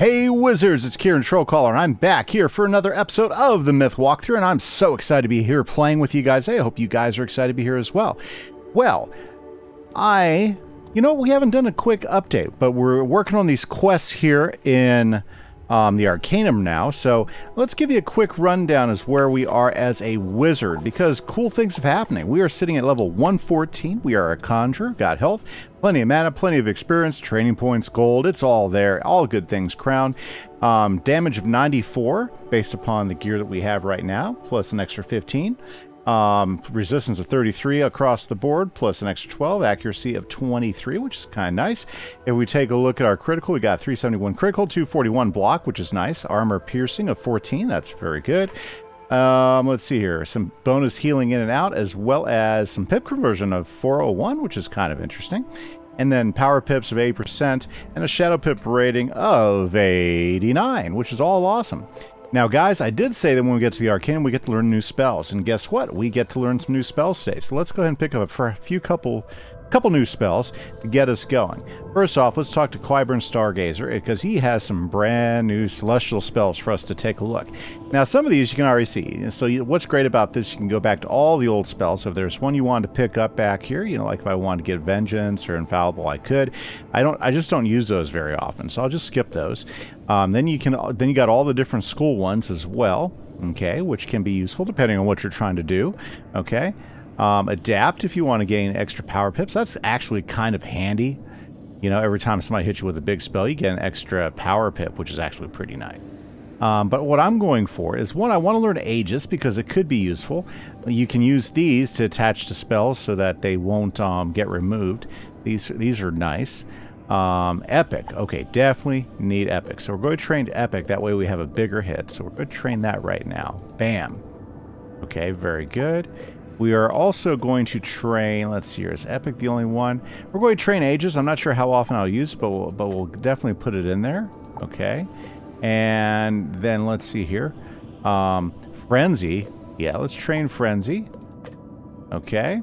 Hey Wizards, it's Kieran Trollcaller, and I'm back here for another episode of the Myth Walkthrough, and I'm so excited to be here playing with you guys. I hope you guys are excited to be here as well. Well, we haven't done a quick update, but we're working on these quests here in the Arcanum now, so let's give you a quick rundown as where we are as a wizard, because cool things are happening. We are sitting at level 114. We are a conjurer, got health, plenty of mana, plenty of experience, training points, gold, it's all there, all good things crowned. Damage of 94 based upon the gear that we have right now, plus an extra 15. Resistance of 33 across the board, plus an extra 12, accuracy of 23, which is kind of nice. If we take a look at our critical, we got 371 critical, 241 block, which is nice. Armor piercing of 14, that's very good. Let's see here, some bonus healing in and out, as well as some pip conversion of 401, which is kind of interesting. And then power pips of 8% and a shadow pip rating of 89, which is all awesome. Now, guys, I did say that when we get to the Arcanum, we get to learn new spells. And guess what? We get to learn some new spells today. So let's go ahead and pick up a couple new spells to get us going. First off, let's talk to Qyburn Stargazer, because he has some brand new celestial spells for us to take a look. Now, some of these you can already see. So what's great about this, you can go back to all the old spells. So if there's one you wanted to pick up back here, like if I wanted to get Vengeance or Infallible, I could. I just don't use those very often, so I'll just skip those. Then you got all the different school ones as well, okay, which can be useful depending on what you're trying to do, okay. Adapt if you want to gain extra power pips. That's actually kind of handy. Every time somebody hits you with a big spell, you get an extra power pip, which is actually pretty nice. But what I'm going for is, one, I want to learn Aegis because it could be useful. You can use these to attach to spells so that they won't get removed. These are nice. Epic. Okay, definitely need Epic. So we're going to train Epic. That way we have a bigger hit. So we're going to train that right now. Bam. Okay, very good. We are also going to train, let's see here, is Epic the only one? We're going to train Aegis. I'm not sure how often I'll use it, but we'll definitely put it in there. Okay. And then let's see here. Frenzy. Yeah, let's train Frenzy. Okay.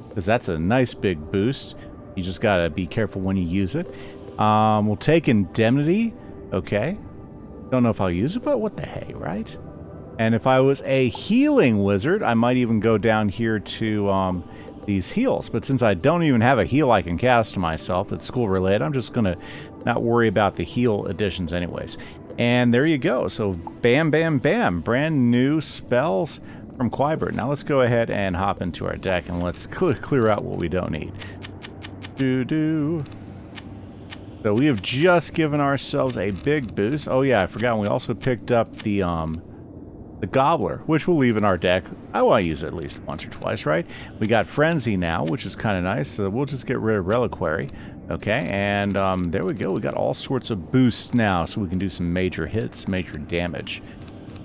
Because that's a nice big boost. You just got to be careful when you use it. We'll take Indemnity. Okay. Don't know if I'll use it, but what the hey, right? And if I was a healing wizard, I might even go down here to these heals. But since I don't even have a heal I can cast to myself that's school related, I'm just going to not worry about the heal additions anyways. And there you go. So bam, bam, bam. Brand new spells from Qyburn. Now let's go ahead and hop into our deck and let's clear out what we don't need. So we have just given ourselves a big boost. Oh yeah, I forgot. We also picked up the Gobbler, which we'll leave in our deck. I want to use it at least once or twice, right? We got Frenzy now, which is kind of nice. So we'll just get rid of Reliquary. Okay, and there we go. We got all sorts of boosts now, so we can do some major hits, major damage.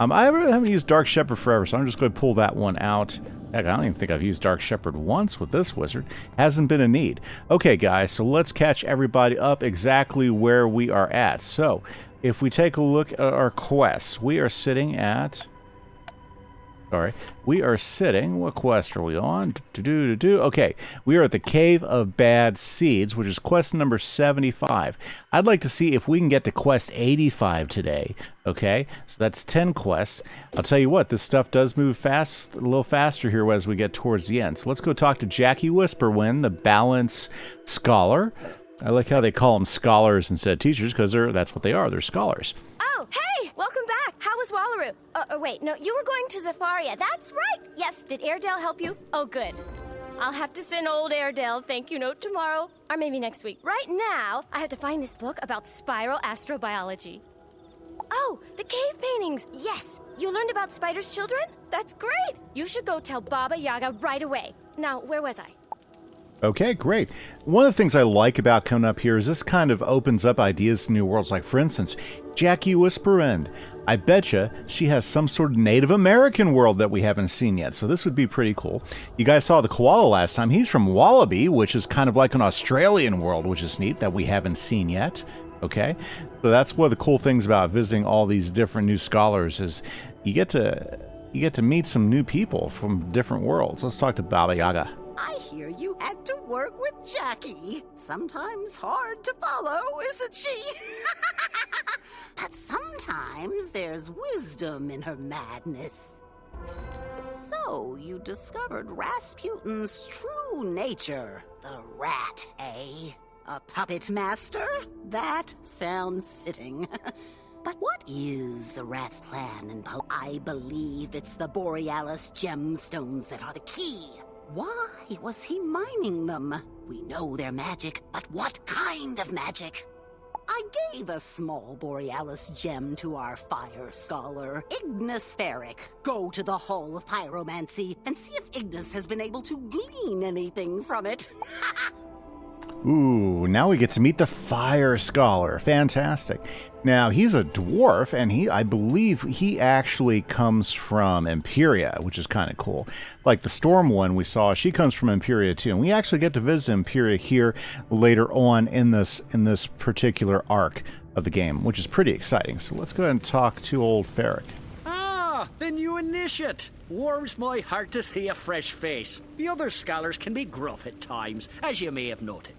I haven't used Dark Shepherd forever, so I'm just going to pull that one out. Heck, I don't even think I've used Dark Shepherd once with this wizard. Hasn't been a need. Okay, guys, so let's catch everybody up exactly where we are at. So, if we take a look at our quests, we are sitting at... what quest are we on? Okay, we are at the Cave of Bad Seeds, which is quest number 75. I'd like to see if we can get to quest 85 today. Okay, so that's 10 quests. I'll tell you what, this stuff does move fast, a little faster here as we get towards the end. So let's go talk to Jackie Whisperwind, the Balance Scholar. I like how they call them scholars instead of teachers, because that's what they are. They're scholars. Oh, hey! Welcome back! How was Wallaroo? Wait, no, you were going to Zafaria. That's right! Yes, did Airedale help you? Oh, good. I'll have to send old Airedale thank you note tomorrow, or maybe next week. Right now, I have to find this book about spiral astrobiology. Oh, the cave paintings! Yes! You learned about spiders' children? That's great! You should go tell Baba Yaga right away. Now, where was I? Okay, great. One of the things I like about coming up here is this kind of opens up ideas to new worlds. Like, for instance, Jackie Whisperwind. I betcha she has some sort of Native American world that we haven't seen yet, so this would be pretty cool. You guys saw the koala last time. He's from Wallaby, which is kind of like an Australian world, which is neat, that we haven't seen yet. Okay, so that's one of the cool things about visiting all these different new scholars is you get to meet some new people from different worlds. Let's talk to Baba Yaga. I hear you had to work with Jackie. Sometimes hard to follow, isn't she? seems there's wisdom in her madness. So, you discovered Rasputin's true nature. The rat, eh? A puppet master? That sounds fitting. But what is the rat's plan in I believe it's the Borealis gemstones that are the key. Why was he mining them? We know they're magic, but what kind of magic? I gave a small Borealis gem to our fire scholar, Ignis Ferric. Go to the Hall of Pyromancy and see if Ignis has been able to glean anything from it. Ooh, now we get to meet the Fire Scholar. Fantastic. Now, he's a dwarf, and I believe he actually comes from Imperia, which is kind of cool. Like the Storm one we saw, she comes from Imperia too, and we actually get to visit Imperia here later on in this particular arc of the game, which is pretty exciting. So let's go ahead and talk to old Ferric. Ah, the new initiate. Warms my heart to see a fresh face. The other scholars can be gruff at times, as you may have noted.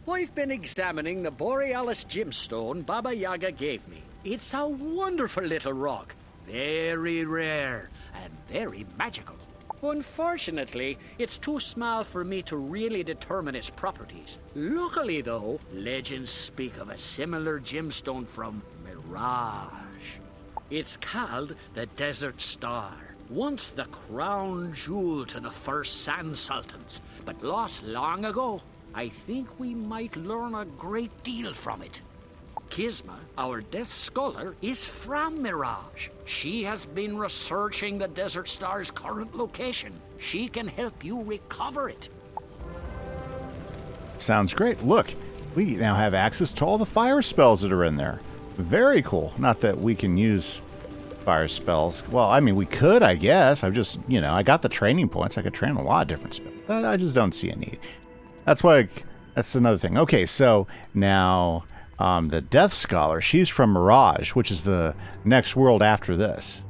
I've been examining the Borealis gemstone Baba Yaga gave me. It's a wonderful little rock, very rare and very magical. Unfortunately, it's too small for me to really determine its properties. Luckily, though, legends speak of a similar gemstone from Mirage. It's called the Desert Star. Once the crown jewel to the first Sand Sultans, but lost long ago. I think we might learn a great deal from it. Kisma, our death scholar, is from Mirage. She has been researching the Desert Star's current location. She can help you recover it. Sounds great. Look, we now have access to all the fire spells that are in there. Very cool. Not that we can use fire spells. Well, I mean, we could, I guess. I've just, I got the training points. I could train a lot of different spells. But I just don't see a need. That's another thing. Okay, so now the Death Scholar, she's from Mirage, which is the next world after this.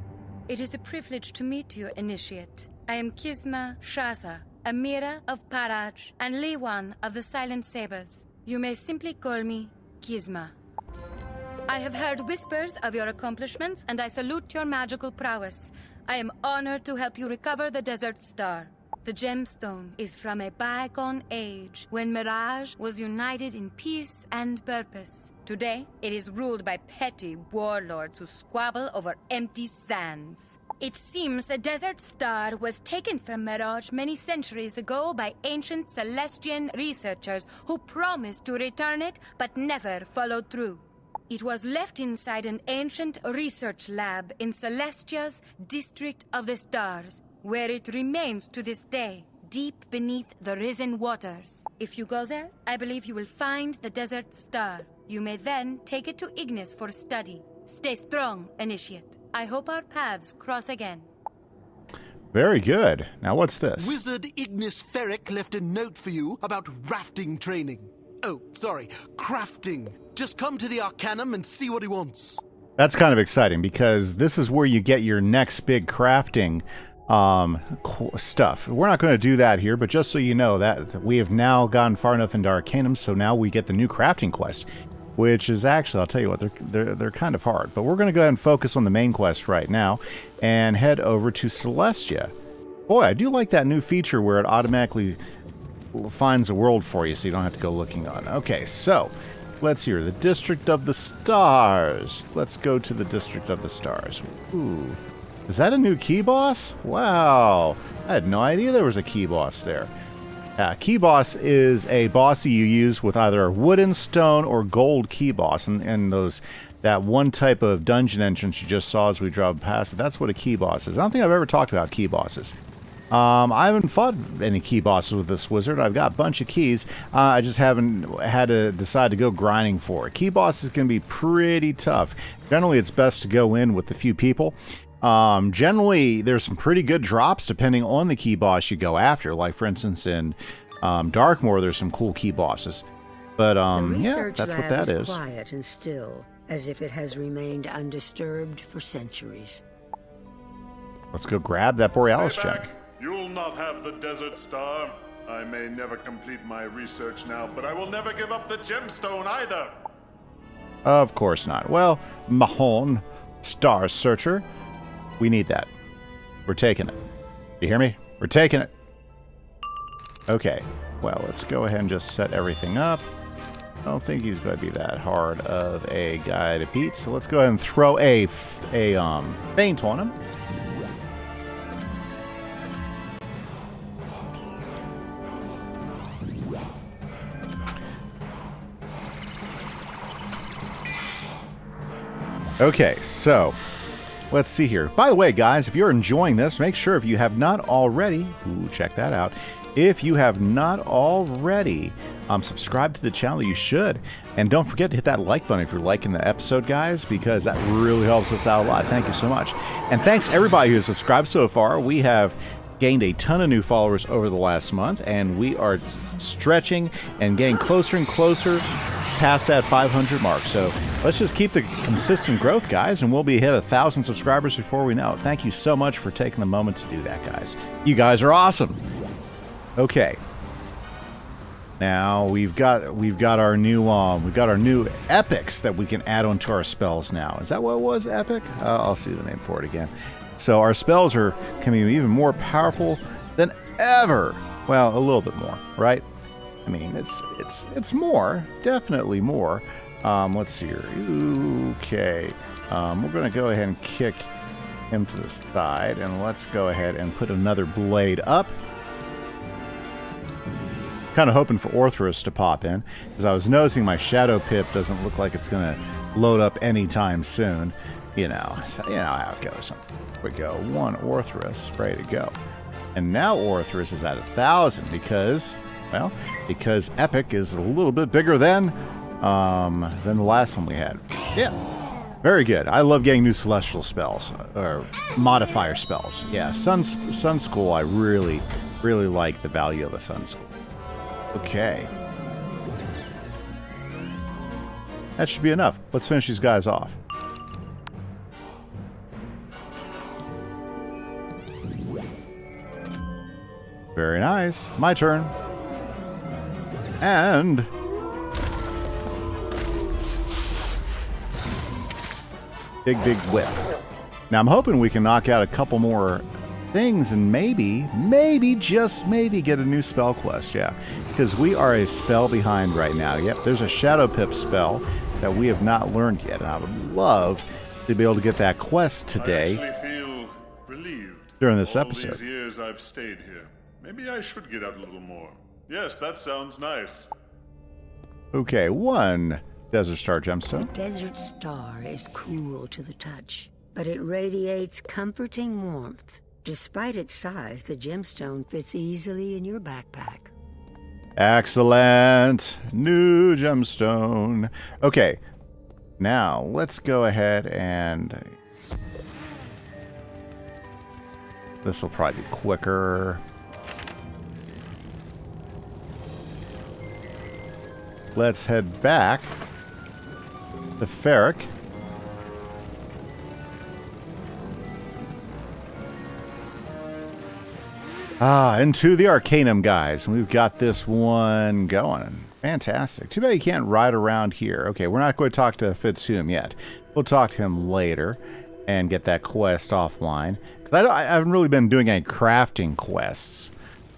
It is a privilege to meet you, Initiate. I am Kisma Shaza, Amira of Paraj, and Liwan of the Silent Sabers. You may simply call me Kisma. I have heard whispers of your accomplishments, and I salute your magical prowess. I am honored to help you recover the Desert Star. The gemstone is from a bygone age when Mirage was united in peace and purpose. Today, it is ruled by petty warlords who squabble over empty sands. It seems the Desert Star was taken from Mirage many centuries ago by ancient Celestian researchers who promised to return it but never followed through. It was left inside an ancient research lab in Celestia's District of the Stars, where it remains to this day, deep beneath the risen waters. If you go there, I believe you will find the Desert Star. You may then take it to Ignis for study. Stay strong, Initiate. I hope our paths cross again. Very good. Now what's this? Wizard Ignis Ferric left a note for you about rafting training. Oh, sorry, crafting. Just come to the Arcanum and see what he wants. That's kind of exciting because this is where you get your next big crafting stuff. We're not going to do that here, but just so you know that we have now gone far enough into Arcanum, so now we get the new crafting quest, which is actually, I'll tell you what, they're kind of hard. But we're going to go ahead and focus on the main quest right now and head over to Celestia. Boy, I do like that new feature where it automatically finds a world for you so you don't have to go looking on. Okay, so let's hear the District of the Stars. Let's go to the District of the Stars. Ooh. Is that a new key boss? Wow. I had no idea there was a key boss there. Key boss is a boss that you use with either a wooden, stone, or gold key boss. And that one type of dungeon entrance you just saw as we drove past it, that's what a key boss is. I don't think I've ever talked about key bosses. I haven't fought any key bosses with this wizard. I've got a bunch of keys. I just haven't had to decide to go grinding for it. Key bosses can be pretty tough. Generally, it's best to go in with a few people. Generally, there's some pretty good drops depending on the key boss you go after. Like, for instance, in Darkmoor, there's some cool key bosses. But, yeah, that's what that is. Quiet and still, as if it has remained undisturbed for centuries. Let's go grab that Borealis Stay gem. back. You'll not have the Desert Star. I may never complete my research now, but I will never give up the gemstone either. Of course not. Well, Mahon, Star Searcher. We need that. We're taking it. You hear me? We're taking it. Okay. Well, let's go ahead and just set everything up. I don't think he's going to be that hard of a guy to beat, so let's go ahead and throw a feint on him. Okay, so let's see here. By the way, guys, if you're enjoying this, make sure if you have not already, check that out. If you have not already subscribed to the channel, you should. And don't forget to hit that like button if you're liking the episode, guys, because that really helps us out a lot. Thank you so much. And thanks everybody who has subscribed so far. We have gained a ton of new followers over the last month, and we are stretching and getting closer and closer past that 500 mark. So let's just keep the consistent growth, guys, and we'll be hit 1,000 subscribers before we know it. Thank you so much for taking the moment to do that, guys. You guys are awesome. Okay. Now we've got our new epics that we can add onto our spells now. Is that what it was, epic? I'll see the name for it again. So our spells can be even more powerful than ever. Well, a little bit more, right? I mean, it's more, definitely more. Let's see here. Okay, we're going to go ahead and kick him to the side, and let's go ahead and put another blade up. Kind of hoping for Orthrus to pop in, because I was noticing my Shadow Pip doesn't look like it's going to load up anytime soon. You know how it goes. Here we go. One Orthrus, ready to go. And now Orthrus is at 1,000 because Epic is a little bit bigger than the last one we had. Yeah, very good. I love getting new celestial spells or modifier spells. Yeah, Sun School. I really like the value of the Sun School. Okay, that should be enough. Let's finish these guys off. Very nice. My turn. And big whip. Now I'm hoping we can knock out a couple more things and maybe just maybe get a new spell quest. Yeah, because we are a spell behind right now. Yep, there's a Shadow Pip spell that we have not learned yet, and I would love to be able to get that quest today. I actually feel relieved during this all episode. These years I've stayed here. Maybe I should get out a little more. Yes, that sounds nice. Okay, one Desert Star gemstone. The Desert Star is cool to the touch, but it radiates comforting warmth. Despite its size, the gemstone fits easily in your backpack. Excellent. New gemstone. Okay, now let's go ahead and... this will probably be quicker. Let's head back to Ferric. Into the Arcanum, guys. We've got this one going. Fantastic. Too bad you can't ride around here. Okay, we're not going to talk to Fitzhugh yet. We'll talk to him later and get that quest offline. Because I haven't really been doing any crafting quests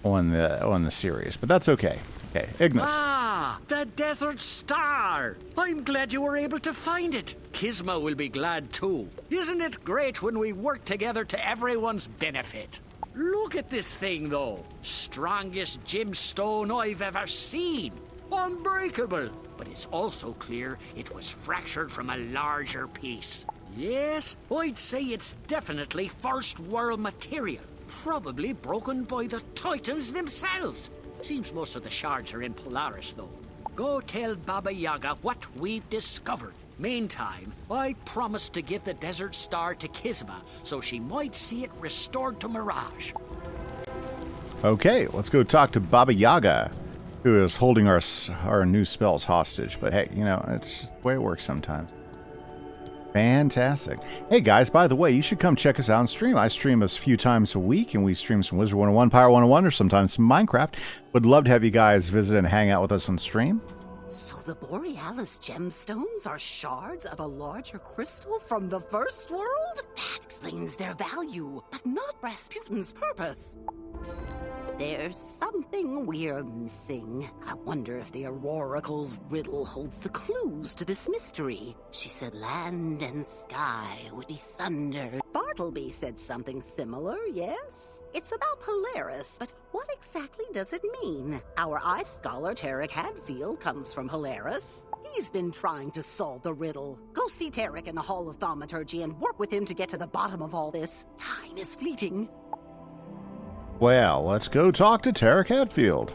on the series, but that's okay. Okay, Ignis. Ah, the Desert Star! I'm glad you were able to find it. Kisma will be glad too. Isn't it great when we work together to everyone's benefit? Look at this thing, though. Strongest gemstone I've ever seen. Unbreakable. But it's also clear it was fractured from a larger piece. Yes, I'd say it's definitely first world material. Probably broken by the Titans themselves. Seems most of the shards are in Polaris, though. Go tell Baba Yaga what we've discovered. Meantime, I promised to give the Desert Star to Kisma, so she might see it restored to Mirage. Okay, let's go talk to Baba Yaga, who is holding our new spells hostage. But hey, you know, it's just the way it works sometimes. Fantastic. Hey guys, by the way, you should come check us out on stream. I stream a few times a week, and we stream some Wizard101, Pyro101, or sometimes some Minecraft. Would love to have you guys visit and hang out with us on stream. So the Borealis gemstones are shards of a larger crystal from the first world? That explains their value, but not Rasputin's purpose. There's something we're missing. I wonder if the Auroracle's riddle holds the clues to this mystery. She said land and sky would be sundered. Bartleby said something similar, yes? It's about Polaris, but what exactly does it mean? Our ice scholar, Tarek Hadfield, comes from Polaris. He's been trying to solve the riddle. Go see Tarek in the Hall of Thaumaturgy and work with him to get to the bottom of all this. Time is fleeting. Well, let's go talk to Tarek Hadfield.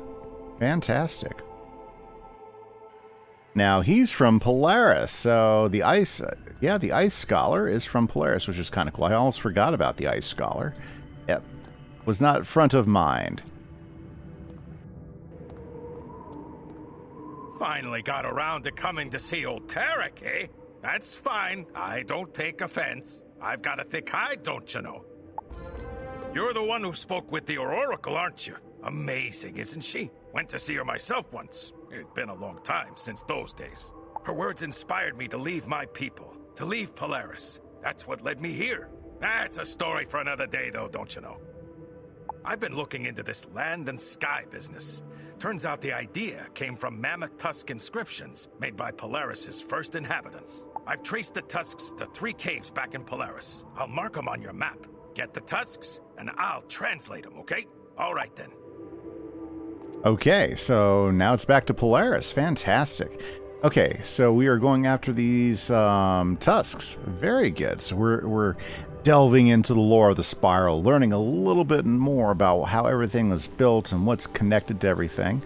Fantastic. Now, he's from Polaris, so the Ice Scholar is from Polaris, which is kind of cool. I almost forgot about the Ice Scholar. Yep. Was not front of mind. Finally got around to coming to see old Tarek, eh? That's fine. I don't take offense. I've got a thick hide, don't you know? You're the one who spoke with the Oracle, aren't you? Amazing, isn't she? Went to see her myself once. It'd been a long time since those days. Her words inspired me to leave my people, to leave Polaris. That's what led me here. That's a story for another day, though, don't you know? I've been looking into this land and sky business. Turns out the idea came from mammoth tusk inscriptions made by Polaris's first inhabitants. I've traced the tusks to 3 caves back in Polaris. I'll mark them on your map. Get the tusks, and I'll translate them, okay? All right, then. Okay, so now it's back to Polaris. Fantastic. Okay, so we are going after these tusks. Very good. So we're delving into the lore of the spiral, learning a little bit more about how everything was built and what's connected to everything.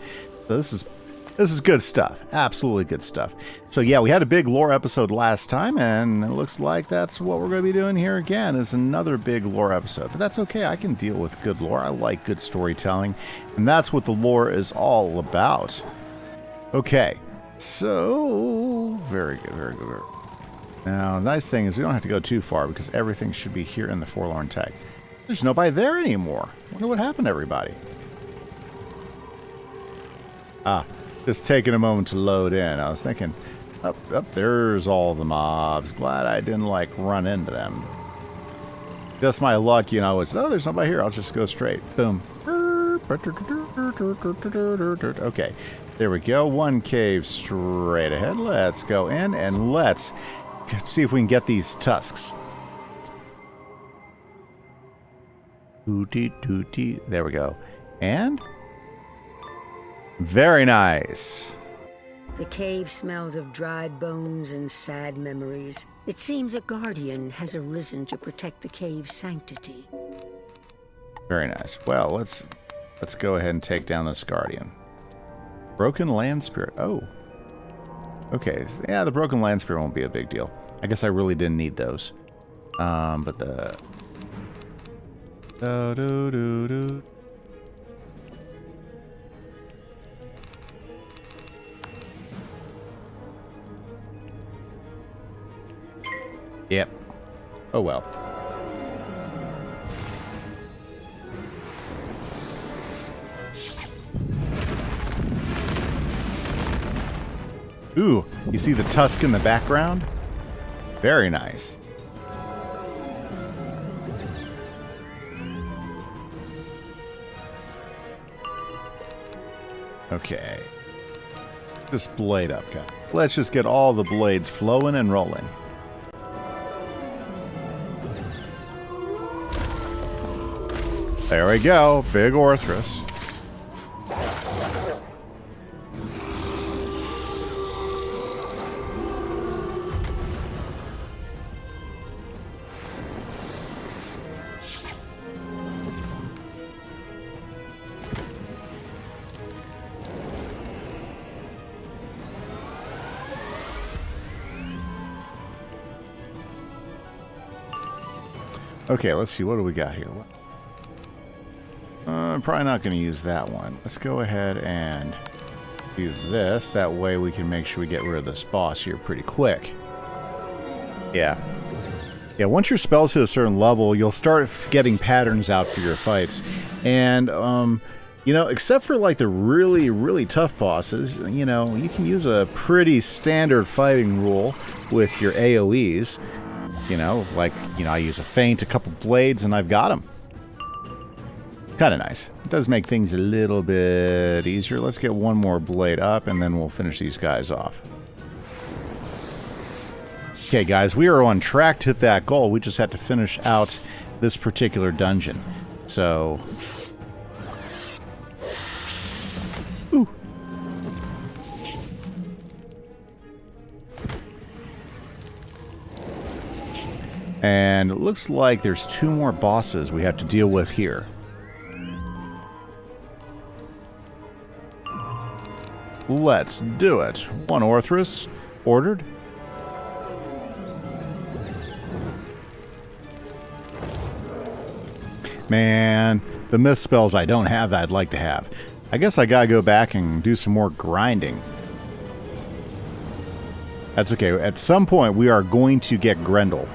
So this is good stuff. Absolutely good stuff. So yeah, we had a big lore episode last time, and it looks like that's what we're going to be doing here again, is another big lore episode. But that's okay. I can deal with good lore. I like good storytelling, and that's what the lore is all about. Okay. So, very good, very good. Now, the nice thing is we don't have to go too far because everything should be here in the Forlorn Tag. There's nobody there anymore. Wonder what happened to everybody. Just taking a moment to load in. I was thinking, up, there's all the mobs. Glad I didn't, run into them. Just my luck, there's nobody here. I'll just go straight. Boom. Okay, there we go. 1 cave straight ahead. Let's go in and let's see if we can get these tusks. There we go. And very nice. The cave smells of dried bones and sad memories. It seems a guardian has arisen to protect the cave's sanctity. Very nice. Well, let's go ahead and take down this guardian. Broken land spirit. Oh. Okay. Yeah, the broken land spirit won't be a big deal. I guess I really didn't need those. But the... Yep. Oh well. Ooh, you see the tusk in the background? Very nice. Okay. This blade up, guys. Let's just get all the blades flowing and rolling. There we go. Big Orthrus. Okay, let's see. What do we got here? I'm probably not going to use that one. Let's go ahead and do this. That way we can make sure we get rid of this boss here pretty quick. Yeah. Yeah, once your spells hit a certain level, you'll start getting patterns out for your fights. And You know, except for like the really, really tough bosses, you know, you can use a pretty standard fighting rule with your AoEs. You know, like, you know, I use a feint, a couple blades, and I've got them. Kind of nice. It does make things a little bit easier. Let's get one more blade up, and then we'll finish these guys off. Okay, guys, we are on track to hit that goal. We just had to finish out this particular dungeon. So... Ooh. And it looks like there's 2 more bosses we have to deal with here. Let's do it. 1 Orthrus ordered. Man, the myth spells I don't have that I'd like to have. I guess I gotta go back and do some more grinding. That's okay. At some point, we are going to get Grendel's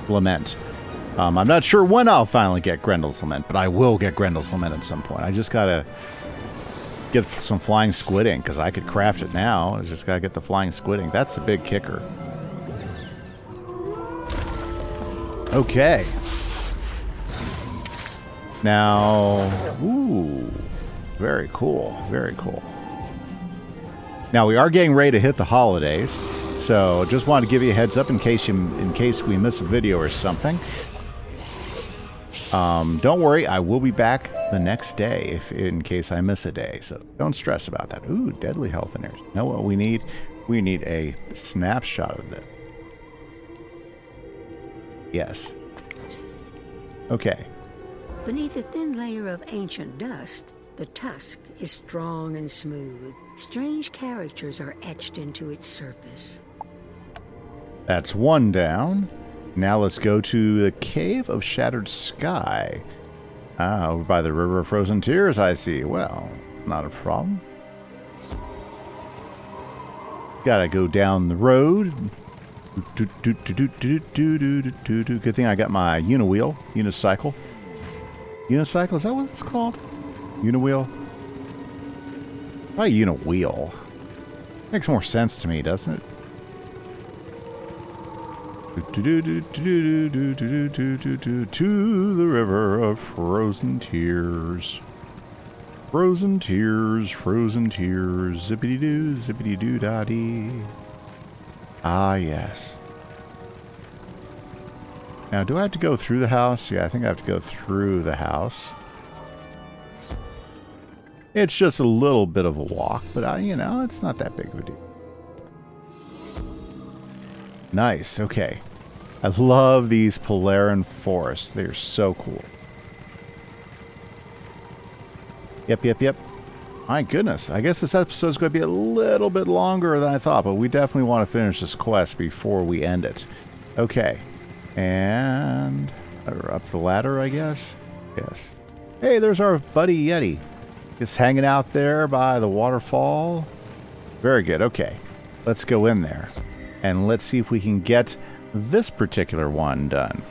Lament. I'm not sure when I'll finally get Grendel's Lament, but I will get Grendel's Lament at some point. I just gotta get some flying squid ink, because I could craft it now. I just gotta get the flying squid ink. That's the big kicker. Okay. Now, ooh, very cool, very cool. Now we are getting ready to hit the holidays, so just wanted to give you a heads up in case we miss a video or something. Don't worry, I will be back the next day in case I miss a day, so don't stress about that. Ooh, deadly health in there. You know what we need? We need a snapshot of it. Yes. Okay. Beneath a thin layer of ancient dust, the tusk is strong and smooth. Strange characters are etched into its surface. That's 1 down. Now let's go to the Cave of Shattered Sky. Ah, over by the River of Frozen Tears, I see. Well, not a problem. Gotta go down the road. Good thing I got my unicycle. Unicycle, is that what it's called? Uniwheel? Why uniwheel? Makes more sense to me, doesn't it? To the River of Frozen Tears. Frozen tears, zippity-doo, zippity-doo-da-dee. Ah, yes. Now, do I have to go through the house? Yeah, I think I have to go through the house. It's just a little bit of a walk, but, you know, it's not that big of a deal. Nice, okay. I love these Polaran forests. They're so cool. Yep. My goodness. I guess this episode's going to be a little bit longer than I thought, but we definitely want to finish this quest before we end it. Okay. And up the ladder, I guess? Yes. Hey, there's our buddy Yeti. Just hanging out there by the waterfall. Very good. Okay. Let's go in there. And let's see if we can get this particular one done.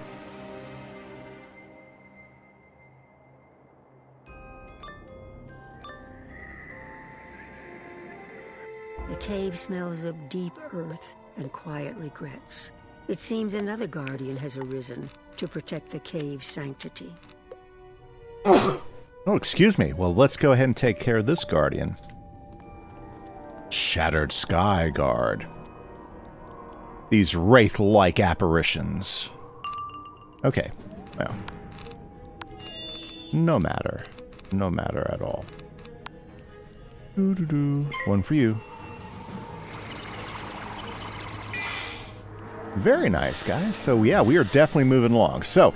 The cave smells of deep earth and quiet regrets. It seems another guardian has arisen to protect the cave's sanctity. Oh, excuse me. Well, let's go ahead and take care of this guardian. Shattered Sky Guard. These wraith-like apparitions. Okay, well. No matter. No matter at all. One for you. Very nice, guys. So, yeah, we are definitely moving along. So,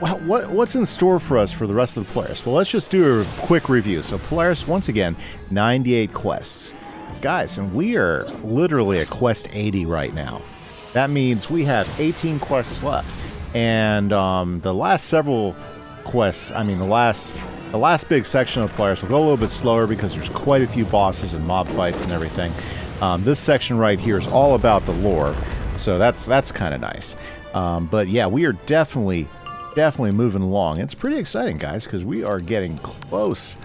what's in store for us for the rest of the Polaris? Well, let's just do a quick review. So, Polaris, once again, 98 quests. Guys, and we are literally at quest 80 right now. That means we have 18 quests left. And the last several quests, I mean, the last big section of Polaris will go a little bit slower because there's quite a few bosses and mob fights and everything. This section right here is all about the lore. So that's kind of nice. But yeah, we are definitely moving along. It's pretty exciting, guys, because we are getting close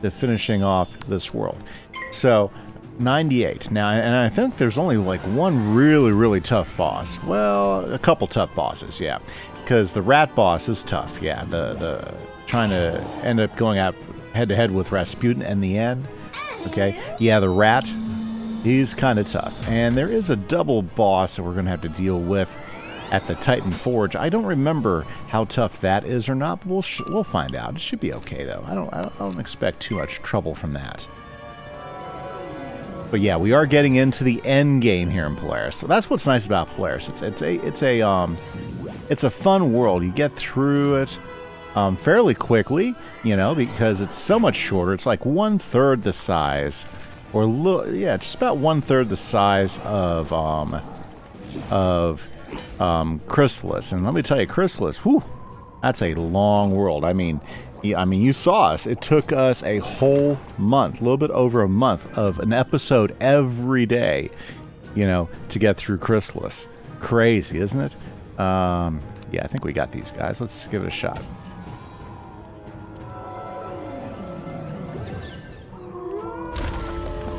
to finishing off this world. So 98 now, and I think there's only like one really tough boss. Well, a couple tough bosses, yeah, because the rat boss is tough. Yeah, the trying to end up going out head to head with Rasputin in the end. Okay, yeah, the rat, he's kind of tough, and there is a double boss that we're gonna have to deal with at the Titan Forge. I don't remember how tough that is or not, but we'll find out. It should be okay though. I don't expect too much trouble from that. But yeah, we are getting into the end game here in Polaris. So that's what's nice about Polaris. It's a fun world. You get through it fairly quickly, you know, because it's so much shorter. It's like 1/3 the size, or just about 1/3 the size of Chrysalis. And let me tell you, Chrysalis, whew, that's a long world. I mean, you saw us. It took us a whole month, a little bit over a month of an episode every day, you know, to get through Chrysalis. Crazy, isn't it? Yeah, I think we got these guys. Let's give it a shot.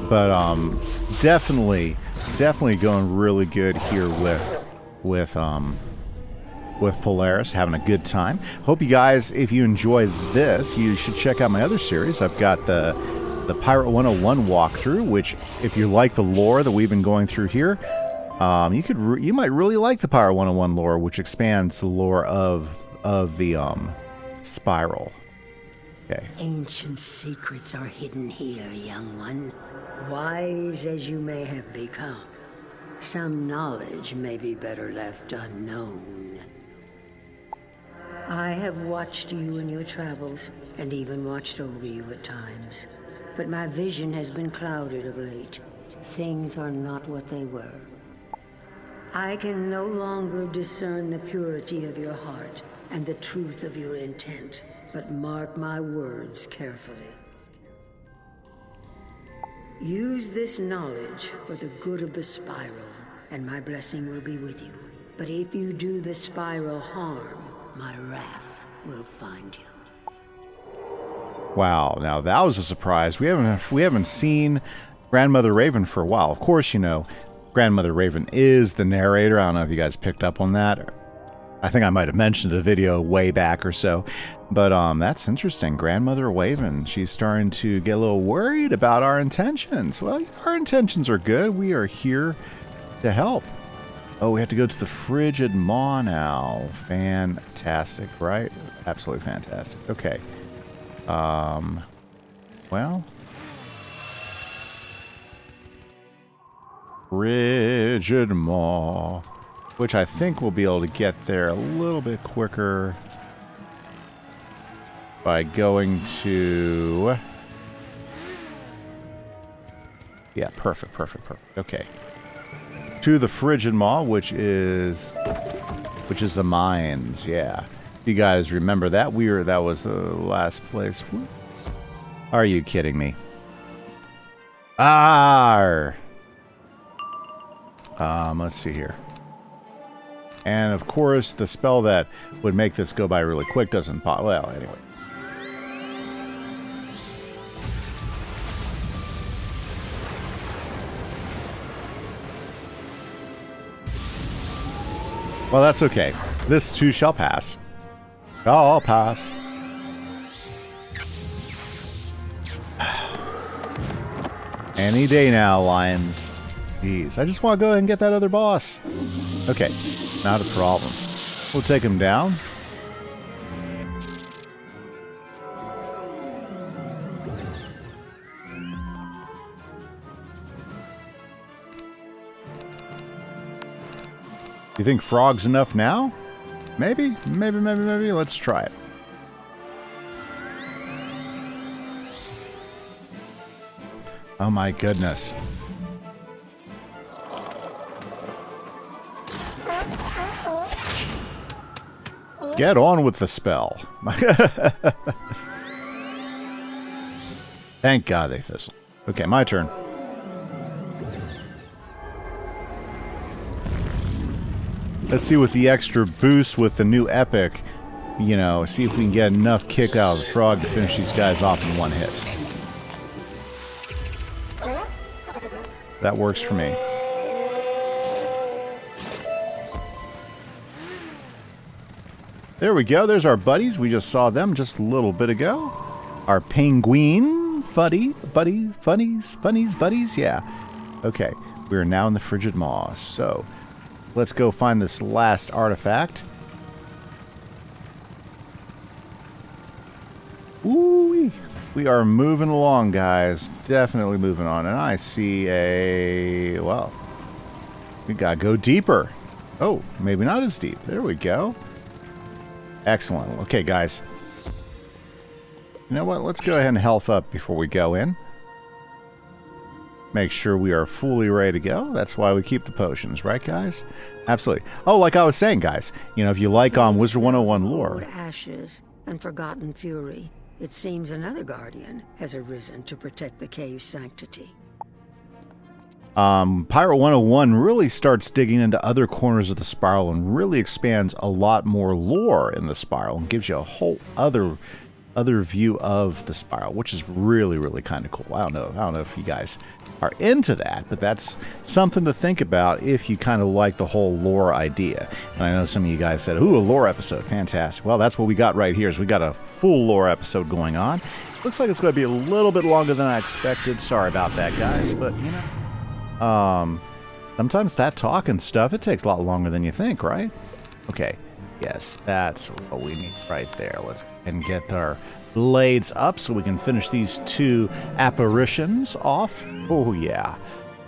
But definitely going really good here with Polaris, having a good time. Hope you guys, if you enjoy this, you should check out my other series. I've got the Pirate 101 walkthrough, which, if you like the lore that we've been going through here, you might really like the Pirate 101 lore, which expands the lore of the Spiral. Okay. Ancient secrets are hidden here, young one. Wise as you may have become, some knowledge may be better left unknown. I have watched you in your travels, and even watched over you at times. But my vision has been clouded of late. Things are not what they were. I can no longer discern the purity of your heart and the truth of your intent, but mark my words carefully. Use this knowledge for the good of the Spiral, and my blessing will be with you. But if you do the Spiral harm, my wrath will find you. Wow, now that was a surprise. We haven't seen Grandmother Raven for a while. Of course, you know, Grandmother Raven is the narrator. I don't know if you guys picked up on that. I think I might have mentioned a video way back or so. But that's interesting. Grandmother Raven, she's starting to get a little worried about our intentions. Well, our intentions are good. We are here to help. Oh, we have to go to the Frigid Mono now. Fantastic, right? Absolutely fantastic. Okay. Well, Frigid Moss, which I think we'll be able to get there a little bit quicker by going to... Yeah, perfect. Okay. To the Frigid Moss, which is the mines, yeah. You guys remember that? That was the last place. Are you kidding me? Let's see here. And of course, the spell that would make this go by really quick doesn't pop. Well, anyway. Well, that's okay. This too shall pass. I'll pass. Any day now, Lions. Jeez, I just want to go ahead and get that other boss. Okay, not a problem. We'll take him down. You think frog's enough now? Maybe. Let's try it. Oh my goodness. Get on with the spell. Thank God they fizzled. Okay, my turn. Let's see with the extra boost with the new epic, you know, see if we can get enough kick out of the frog to finish these guys off in one hit. That works for me. There we go. There's our buddies. We just saw them just a little bit ago. Our penguin buddies. Yeah. Okay. We are now in the Frigid Moss. So let's go find this last artifact. Ooh, we are moving along, guys. Definitely moving on. And I see well, we gotta go deeper. Oh, maybe not as deep. There we go. Excellent. Okay, guys. You know what? Let's go ahead and health up before we go in. Make sure we are fully ready to go. That's why we keep the potions, right, guys? Absolutely. Oh, like I was saying, guys, you know, if you like Wizard101 lore. Ashes and forgotten fury. It seems another guardian has arisen to protect the cave's sanctity. Pirate 101 really starts digging into other corners of the spiral and really expands a lot more lore in the spiral and gives you a whole other view of the spiral, which is really, really kind of cool. I don't know if you guys are into that, but that's something to think about if you kind of like the whole lore idea. And I know some of you guys said, ooh, a lore episode, fantastic. Well, that's what we got right here, is we got a full lore episode going on. Looks like it's going to be a little bit longer than I expected. Sorry about that, guys, but, you know, sometimes that talk and stuff, it takes a lot longer than you think, right? Okay, yes, that's what we need right there. Let's go ahead and get our blades up so we can finish these two apparitions off. Oh, yeah.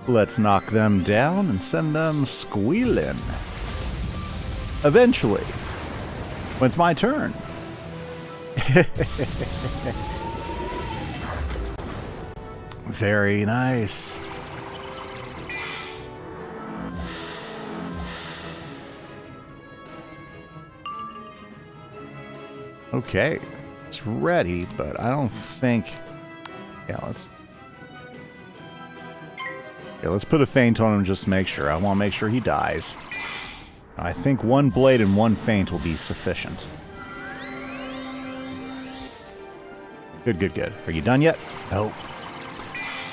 Let's knock them down and send them squealing. Eventually, when it's my turn. Very nice. Okay, it's ready, but I don't think... let's put a feint on him just to make sure. I want to make sure he dies. I think one blade and one feint will be sufficient. Good, good, good. Are you done yet? Nope.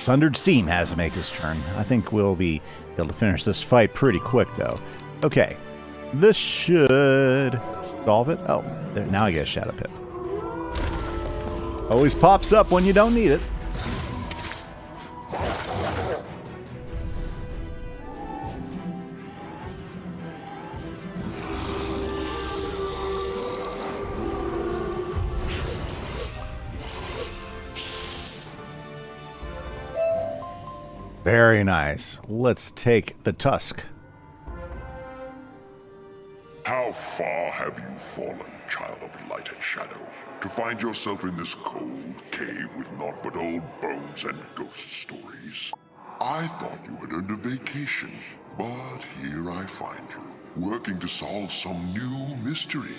Sundered Seam has to make his turn. I think we'll be able to finish this fight pretty quick, though. Okay. This should solve it. Oh, there, now I get a Shadow Pip. Always pops up when you don't need it. Very nice. Let's take the tusk. How far have you fallen, child of light and shadow, to find yourself in this cold cave with naught but old bones and ghost stories? I thought you had earned a vacation, but here I find you, working to solve some new mystery,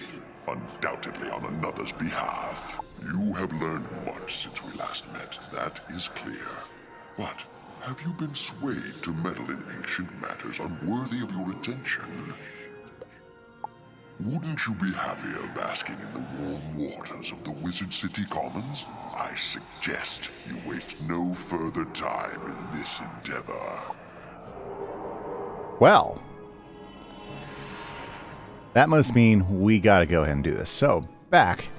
undoubtedly on another's behalf. You have learned much since we last met, that is clear. But have you been swayed to meddle in ancient matters unworthy of your attention? Wouldn't you be happier basking in the warm waters of the Wizard City Commons? I suggest you waste no further time in this endeavor. Well, that must mean we gotta go ahead and do this. So, back.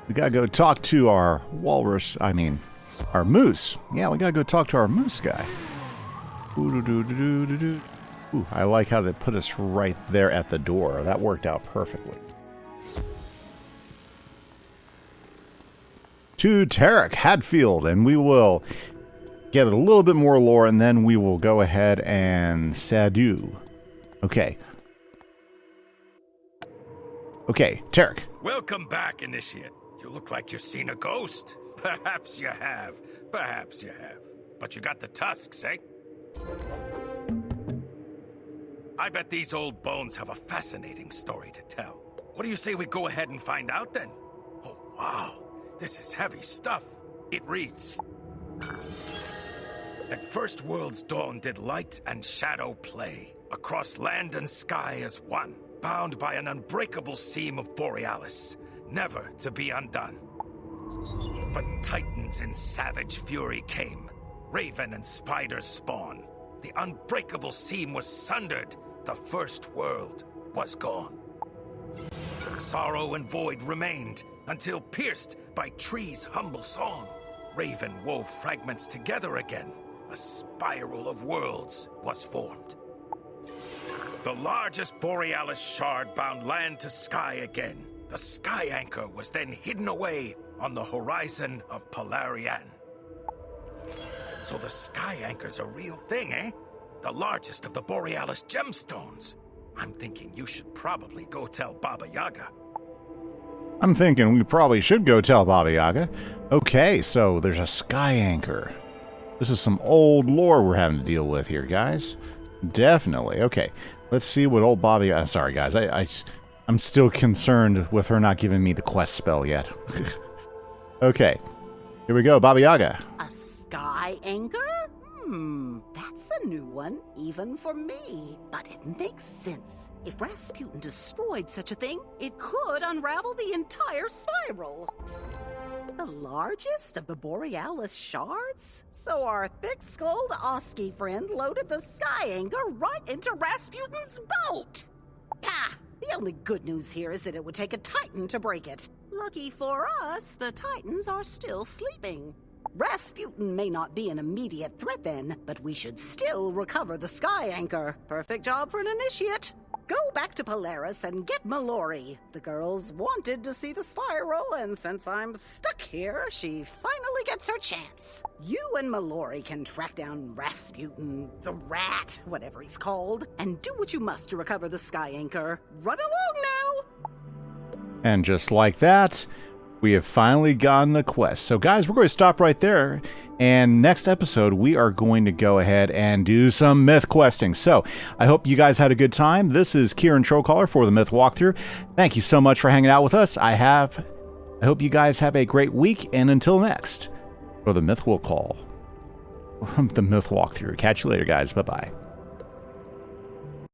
We gotta go talk to our walrus, our moose. Yeah, we gotta go talk to our moose guy. Ooh, I like how they put us right there at the door. That worked out perfectly. To Tarek Hadfield, and we will get a little bit more lore, and then we will go ahead and Sadu. Okay. Okay, Tarek. Welcome back, Initiate. You look like you've seen a ghost. Perhaps you have. Perhaps you have. But you got the tusks, eh? I bet these old bones have a fascinating story to tell. What do you say we go ahead and find out, then? Oh, wow. This is heavy stuff. It reads... At first world's dawn did light and shadow play, across land and sky as one, bound by an unbreakable seam of Borealis, never to be undone. But titans in savage fury came, Raven and spider spawn. The unbreakable seam was sundered. The first world was gone. Sorrow and void remained until pierced by tree's humble song. Raven wove fragments together again. A spiral of worlds was formed. The largest Borealis shard bound land to sky again. The sky anchor was then hidden away on the horizon of Polarian. So the sky anchor's a real thing, eh? The largest of the Borealis gemstones. I'm thinking you should probably go tell Baba Yaga. I'm thinking we probably should go tell Baba Yaga. Okay, so there's a sky anchor. This is some old lore we're having to deal with here, guys. Definitely. Okay, let's see what old Baba Yaga... Sorry, guys. I'm still concerned with her not giving me the quest spell yet. Okay, here we go, Baba Yaga. A sky anchor? That's a new one, even for me. But it makes sense. If Rasputin destroyed such a thing, it could unravel the entire spiral. The largest of the Borealis shards? So our thick-skulled Oski friend loaded the sky anchor right into Rasputin's boat! The only good news here is that it would take a Titan to break it. Lucky for us, the Titans are still sleeping. Rasputin may not be an immediate threat then, but we should still recover the sky anchor. Perfect job for an initiate. Go back to Polaris and get Mallory. The girls wanted to see the spiral, and since I'm stuck here, she finally gets her chance. You and Mallory can track down Rasputin, the rat, whatever he's called, and do what you must to recover the sky anchor. Run along now! And just like that, we have finally gotten the quest. So guys, we're going to stop right there. And next episode, we are going to go ahead and do some myth questing. So I hope you guys had a good time. This is Kieran Trollcaller for the Myth Walkthrough. Thank you so much for hanging out with us. I hope you guys have a great week. And until next, for the Myth will call. The Myth Walkthrough. Catch you later, guys. Bye-bye.